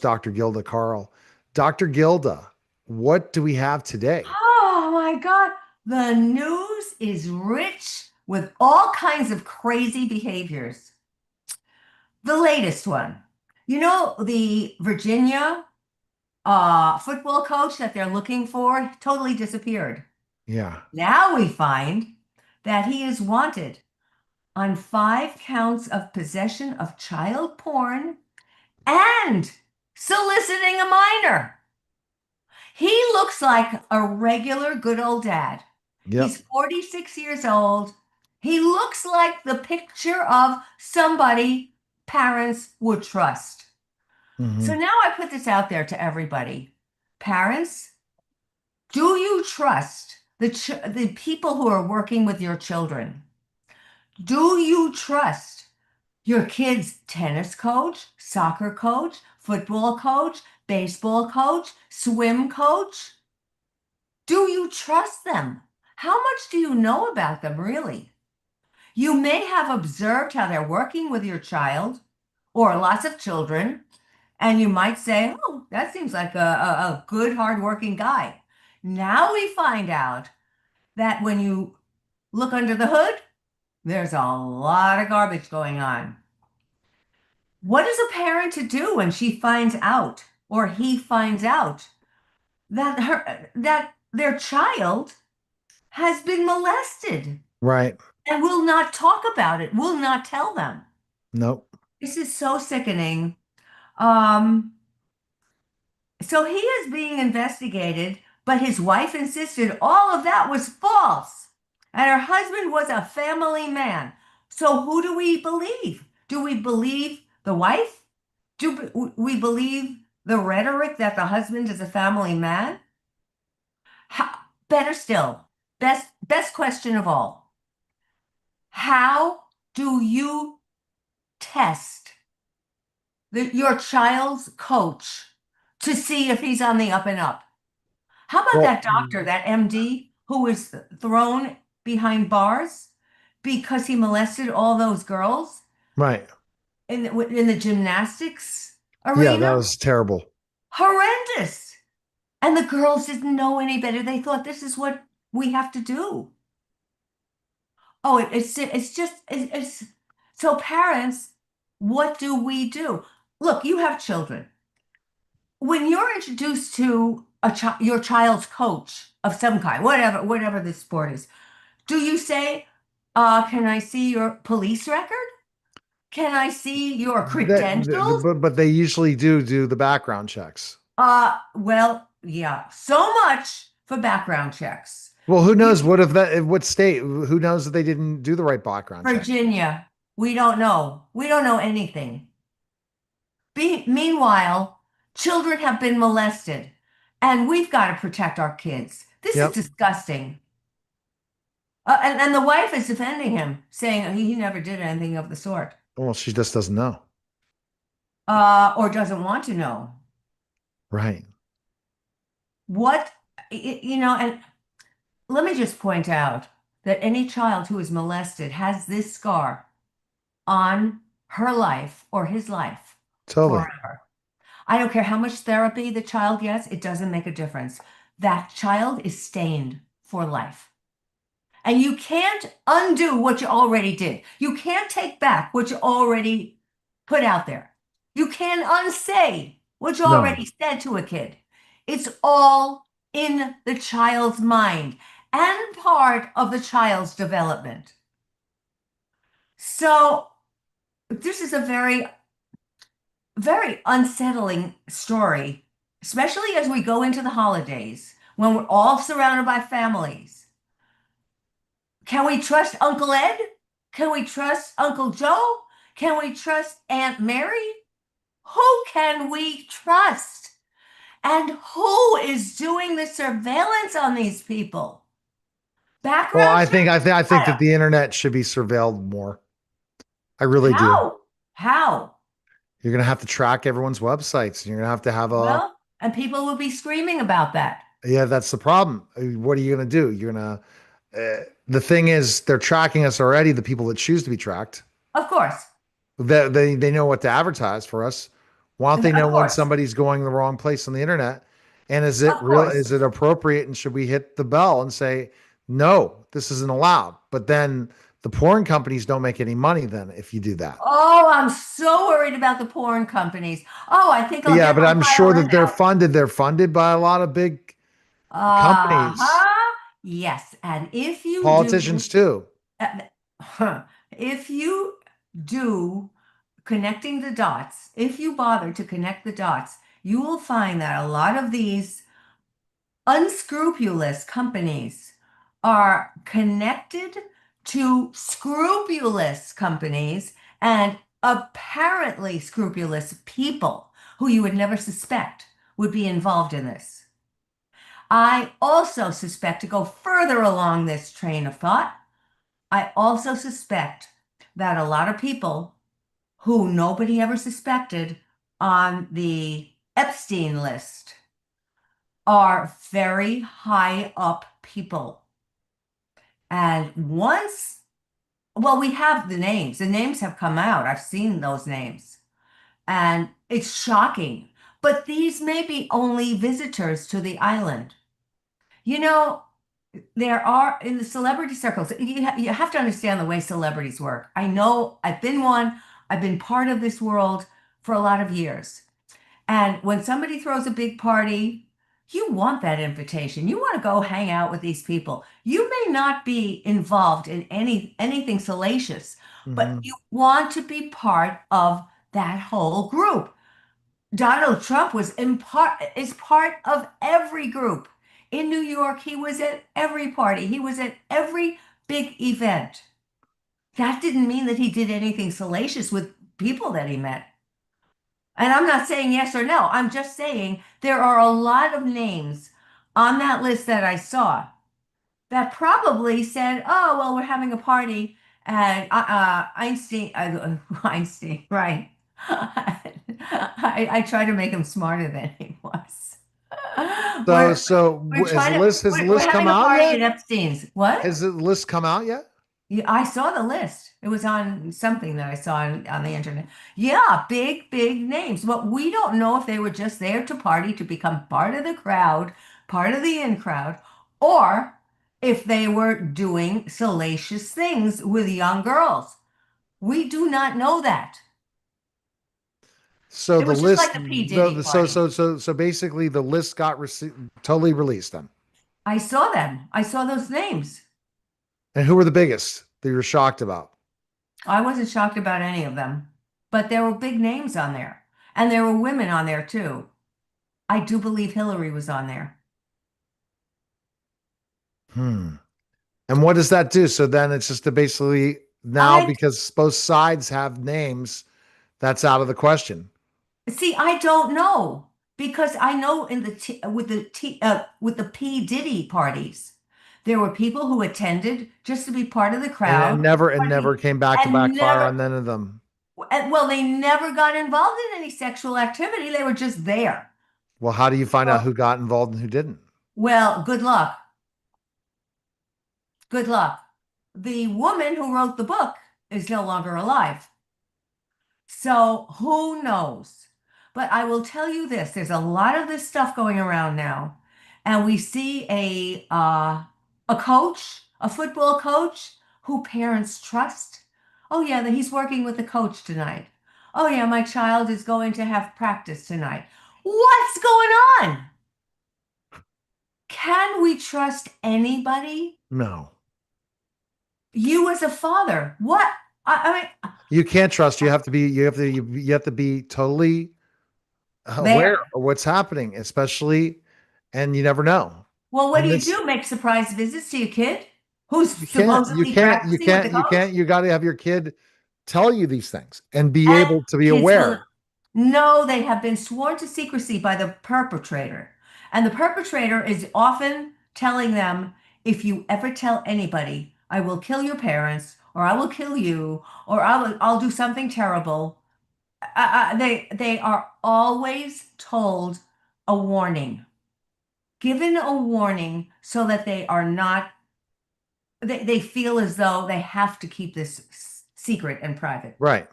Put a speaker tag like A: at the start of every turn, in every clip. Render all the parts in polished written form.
A: Dr. Gilda Carle. Dr. Gilda, what do we have today?
B: Oh my God. The news is rich with all kinds of crazy behaviors. The latest one, the Virginia football coach that they're looking for totally disappeared.
A: Yeah.
B: Now we find that he is wanted on 5 counts of possession of child porn and soliciting a minor. He looks like a regular good old dad. He's
A: Yep.
B: 46 years old. He looks like the picture of somebody parents would trust. So
A: Hmm.
B: now I put this out there to everybody. Parents, do you trust the people who are working with your children? Do you trust your kid's tennis coach, soccer coach, football coach, baseball coach, swim coach? Do you trust them? How much do you know about them, really? You may have observed how they're working with your child or lots of children, and you might say, oh, that seems like a good, hardworking guy. Now we find out that when you look under the hood, there's a lot of garbage going on. What is a parent to do when she finds out or he finds out that their child has been molested
A: Right.
B: and will not talk about it, will not tell them?
A: Nope.
B: This is so sickening. Um, so he is being investigated, but his wife insisted all of that was false. And her husband was a family man. So who do we believe? Do we believe the wife? Do we believe the rhetoric that the husband is a family man? How, better still, best question of all. How do you test your child's coach to see if he's on the up and up? How about
A: Well,
B: that doctor, that MD, who was thrown behind bars because he molested all those girls
A: right.
B: in the gymnastics
A: Yeah, that
B: arena?
A: was terrible.
B: Horrendous. And the girls didn't know any better. They thought this is what we have to do. Oh, it's just it's so parents, what do we do? Look, you have children. When you're introduced to your child's coach of some kind, whatever the sport is, do you say, can I see your police record? Can I see your credentials?
A: But they usually do the background checks.
B: Well, yeah, so much for background checks.
A: Well, who
B: You,
A: knows? What if that, what state? Who knows that they didn't do the right background check?
B: Virginia, we don't know. We don't know anything. Meanwhile, children have been molested, and we've got to protect our kids. This is
A: Yep.
B: disgusting. And the wife is defending him, saying he never did anything of the sort,
A: Well, she just doesn't know.
B: or doesn't want to know.
A: Right.
B: What, and let me just point out that any child who is molested has this scar on her life or his life
A: Totally.
B: forever. I don't care how much therapy the child gets, it doesn't make a difference. That child is stained for life. And you can't undo what you already did. You can't take back what you already put out there. You can't unsay what you
A: No.
B: already said to a kid. It's all in the child's mind and part of the child's development. So this is a very, very unsettling story, especially as we go into the holidays when we're all surrounded by families. Can we trust Uncle Ed? Can we trust Uncle Joe? Can we trust Aunt Mary? Who can we trust? And who is doing the surveillance on these people?
A: Well,
B: Background check?
A: I think
B: I
A: that
B: don't.
A: the internet should be surveilled more. I really do.
B: How? How?
A: You're gonna have to track everyone's websites. You're gonna have to have a.
B: Well, and people will be screaming about that.
A: Yeah, that's the problem. What are you gonna do? You're gonna. The thing is, they're tracking us already. The people that choose to be tracked,
B: Of course.
A: they know what to advertise for us. Why don't they
B: Of
A: know when
B: course,
A: somebody's going the wrong place on the internet? And is it
B: of
A: real?
B: course.
A: Is it appropriate? And should we hit the bell and say, no, this isn't allowed? But then the porn companies don't make any money then if you do that.
B: Oh, I'm so worried about the porn companies. Oh, I think I'll
A: Yeah,
B: get
A: but
B: my
A: I'm sure
B: violin
A: that they're
B: out.
A: funded. They're funded by a lot of big companies,
B: Uh-huh. Yes. And if you do,
A: politicians too.
B: huh, if you do connecting the dots, if you bother to connect the dots, you will find that a lot of these unscrupulous companies are connected to scrupulous companies and apparently scrupulous people who you would never suspect would be involved in this. I also suspect, to go further along this train of thought, I also suspect that a lot of people who nobody ever suspected on the Epstein list are very high up people. And once, well, we have the names. The names have come out. I've seen those names. And it's shocking. But these may be only visitors to the island. You know, there are in the celebrity circles, you have to understand the way celebrities work. I know I've been one, I've been part of this world for a lot of years. And when somebody throws a big party, you want that invitation. You want to go hang out with these people. You may not be involved in anything salacious, but
A: Mhm.
B: you want to be part of that whole group. Donald Trump is part of every group. In New York, he was at every party. He was at every big event. That didn't mean that he did anything salacious with people that he met. And I'm not saying yes or no. I'm just saying there are a lot of names on that list that I saw that probably said, "Oh, well, we're having a party," and Einstein, right? I try to make him smarter than he was.
A: So,
B: We're
A: so
B: we're
A: has
B: trying to
A: the
B: we're
A: list come
B: having a
A: out
B: party
A: yet?
B: at Epstein's. What?
A: Has the list come out yet?
B: Yeah, I saw the list. It was on something that I saw on the internet. Yeah, big, big names. But we don't know if they were just there to party to become part of the crowd, part of the in crowd, or if they were doing salacious things with young girls. We do not know that.
A: So
B: It
A: the
B: was just
A: list,
B: like the P. Diddy party.
A: so basically the list got totally released then.
B: I saw them. I saw those names.
A: And who were the biggest that you were shocked about?
B: I wasn't shocked about any of them, but there were big names on there. And there were women on there too. I do believe Hillary was on there.
A: Hmm. And what does that do? So then it's just to basically now
B: I
A: because both sides have names, that's out of the question.
B: see, I don't know because I know in the t with the P. Diddy parties, there were people who attended just to be part of the
A: And it
B: crowd,
A: never came back to
B: and
A: backfire
B: never,
A: on any of them.
B: and, well, they never got involved in any sexual activity. They were just there.
A: Well, how do you find out
B: Well,
A: who got involved and who didn't?
B: well, good luck. Good luck. The woman who wrote the book is no longer alive. So who knows? But I will tell you this, there's a lot of this stuff going around now. And we see a coach, a football coach who parents trust. Oh yeah, that he's working with the coach tonight. Oh yeah, my child is going to have practice tonight. What's going on? Can we trust anybody?
A: No.
B: You as a father, what? I mean,
A: You can't trust. You have to be totally aware
B: there.
A: of what's happening, especially, and you never know.
B: Well, what do
A: And
B: you
A: this
B: do? Make surprise visits to your kid who's supposedly practicing with the
A: you
B: coach?
A: can't, you got to have your kid tell you these things and be
B: And
A: able to be
B: kids will
A: aware.
B: know they have been sworn to secrecy by the perpetrator. And the perpetrator is often telling them, if you ever tell anybody, I will kill your parents, or I will kill you, or I'll do something terrible. They are always told a warning, given a warning so that they are not they feel as though they have to keep this secret and private.
A: Right.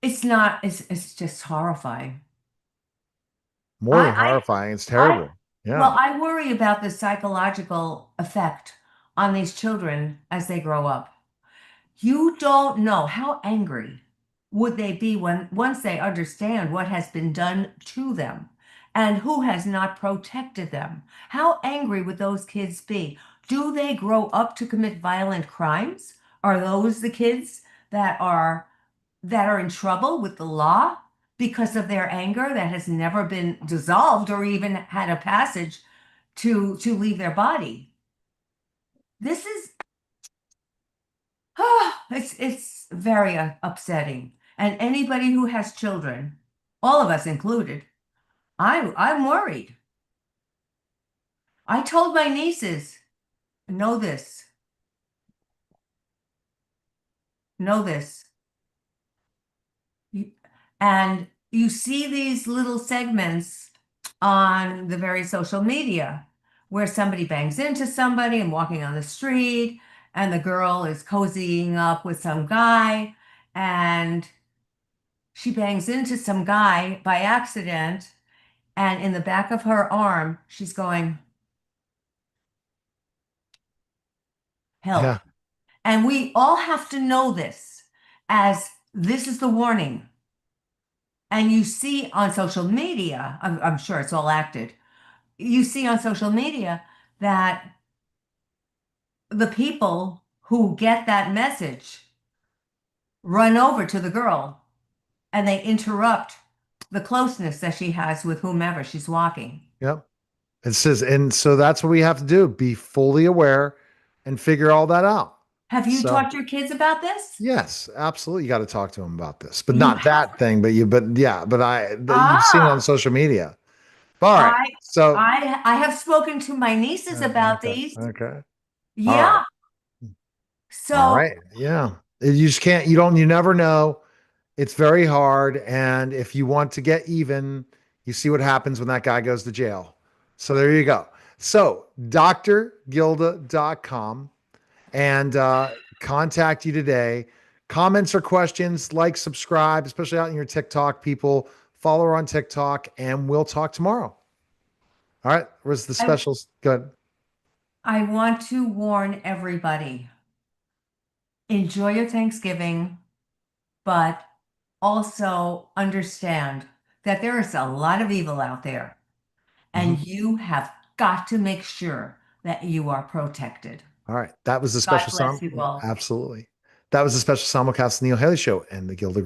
B: It's not, it's just horrifying.
A: More than
B: I,
A: horrifying. It's
B: I,
A: terrible.
B: well,
A: Yeah.
B: I worry about the psychological effect on these children as they grow up. You don't know how angry would they be when once they understand what has been done to them and who has not protected them. How angry would those kids be? Do they grow up to commit violent crimes? Are those the kids that are in trouble with the law because of their anger that has never been dissolved or even had a passage to leave their body? This is it's very upsetting. And anybody who has children, all of us included, I'm worried. I told my nieces, know this, know this. You- And you see these little segments on the very social media where somebody bangs into somebody and walking on the street, and the girl is cozying up with some guy, and she bangs into some guy by accident, and in the back of her arm, she's going, help.
A: Yeah.
B: And we all have to know this as this is the warning. And you see on social media, I'm sure it's all acted, you see on social media that the people who get that message run over to the girl and they interrupt the closeness that she has with whomever she's walking.
A: Yep. It says, and so that's what we have to do, be fully aware and figure all that out.
B: Have you
A: So
B: talked to your kids about this?
A: yes, absolutely. You got to talk to them about this, but
B: You
A: not
B: have.
A: that thing, but yeah, you've seen it on
B: Ah,
A: social media. All right.
B: I
A: So,
B: I have spoken to my nieces about
A: okay.
B: these.
A: Okay. All right.
B: Yeah.
A: All
B: So
A: right. Yeah. You just can't, you never know. It's very hard. And if you want to get even, you see what happens when that guy goes to jail. So there you go. So, drgilda.com and contact you today. Comments or questions, like, subscribe, especially out in your TikTok people. Follow her on TikTok, and we'll talk tomorrow. All right. Where's the
B: I
A: specials? Good.
B: I want to warn everybody. Enjoy your Thanksgiving, but also understand that there is a lot of evil out there, and
A: Mhm.
B: you have got to make sure that you are protected.
A: All right. That was the
B: God
A: special
B: bless
A: Sam.
B: you all.
A: Absolutely. That was the special simulcast of the Neil Haley Show and the GildaGram